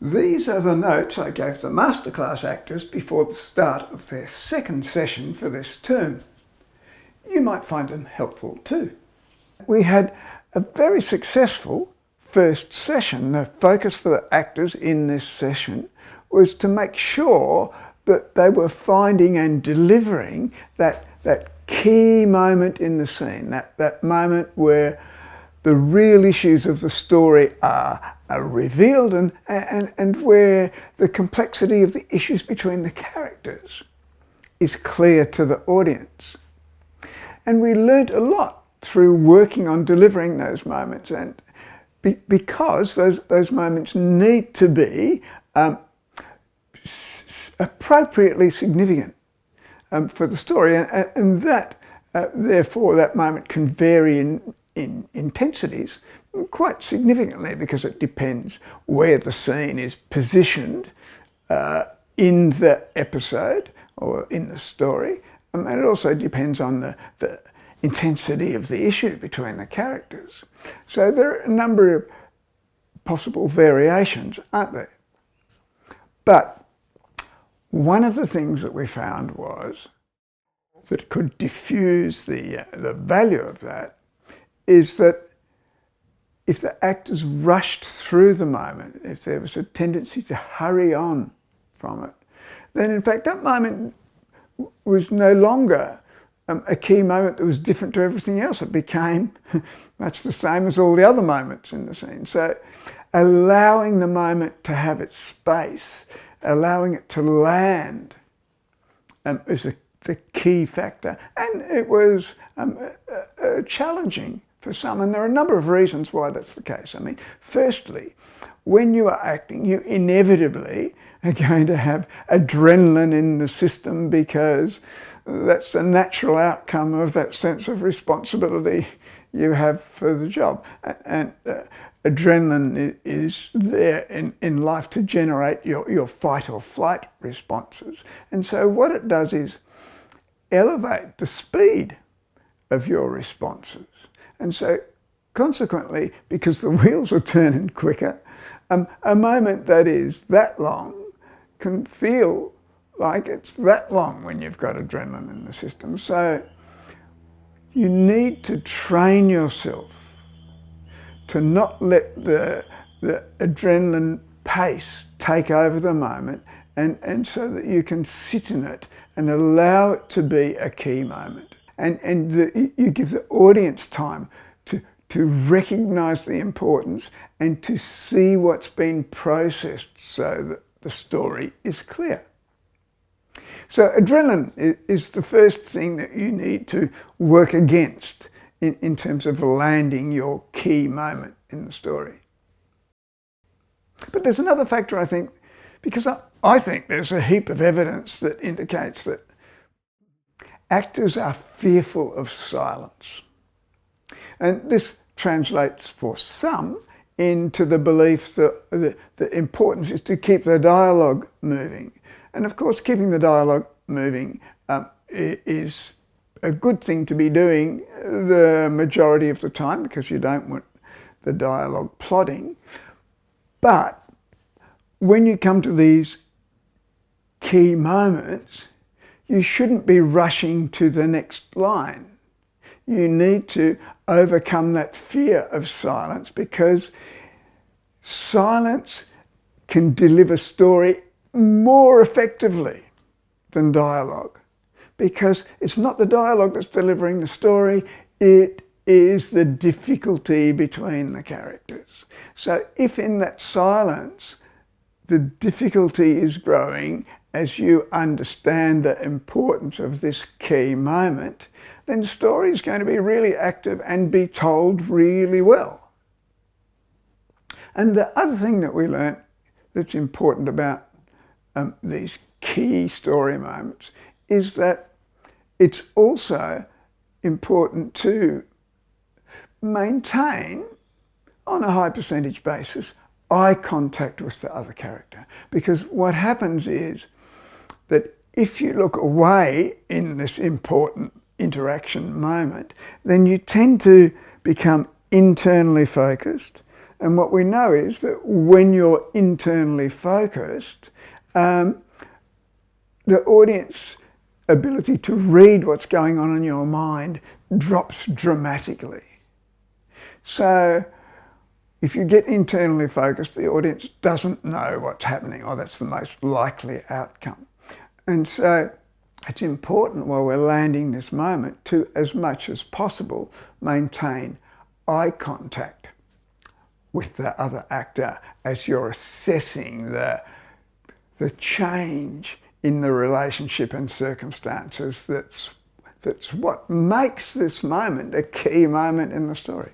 These are the notes I gave the masterclass actors before the start of their second session for this term. You might find them helpful too. We had a very successful first session. The focus for the actors in this session was to make sure that they were finding and delivering that key moment in the scene, that moment where the real issues of the story are revealed and where the complexity of the issues between the characters is clear to the audience. And we learnt a lot through working on delivering those moments, and because those moments need to be appropriately significant for the story, and that therefore that moment can vary in intensities quite significantly, because it depends where the scene is positioned in the episode or in the story, and it also depends on the intensity of the issue between the characters. So there are a number of possible variations, aren't there? But one of the things that we found was that could diffuse the value of that is that if the actors rushed through the moment, if there was a tendency to hurry on from it, then in fact that moment was no longer a key moment that was different to everything else. It became much the same as all the other moments in the scene. So allowing the moment to have its space, allowing it to land is the key factor. And it was challenging for some, and there are a number of reasons why that's the case. I mean, firstly, when you are acting, you inevitably are going to have adrenaline in the system, because that's the natural outcome of that sense of responsibility you have for the job. And adrenaline is there in life to generate your fight or flight responses. And so what it does is elevate the speed of your responses. And so consequently, because the wheels are turning quicker, a moment that is that long can feel like it's that long when you've got adrenaline in the system. So you need to train yourself to not let the adrenaline pace take over the moment, and so that you can sit in it and allow it to be a key moment. And you give the audience time to recognise the importance and to see what's been processed so that the story is clear. So adrenaline is the first thing that you need to work against in terms of landing your key moment in the story. But there's another factor, I think, because I think there's a heap of evidence that indicates that actors are fearful of silence. And this translates for some into the belief that the importance is to keep the dialogue moving. And of course, keeping the dialogue moving is a good thing to be doing the majority of the time, because you don't want the dialogue plodding. But when you come to these key moments, you shouldn't be rushing to the next line. You need to overcome that fear of silence, because silence can deliver story more effectively than dialogue, because it's not the dialogue that's delivering the story, it is the difficulty between the characters. So if in that silence the difficulty is growing as you understand the importance of this key moment, then the story is going to be really active and be told really well. And the other thing that we learnt that's important about these key story moments is that it's also important to maintain, on a high percentage basis, eye contact with the other character. Because what happens is that if you look away in this important interaction moment, then you tend to become internally focused And what we know is that when you're internally focused, the audience ability to read what's going on in your mind drops dramatically. So if you get internally focused, the audience doesn't know what's happening, or that's the most likely outcome. And so it's important while we're landing this moment to, as much as possible, maintain eye contact with the other actor as you're assessing the change in the relationship and circumstances that's what makes this moment a key moment in the story.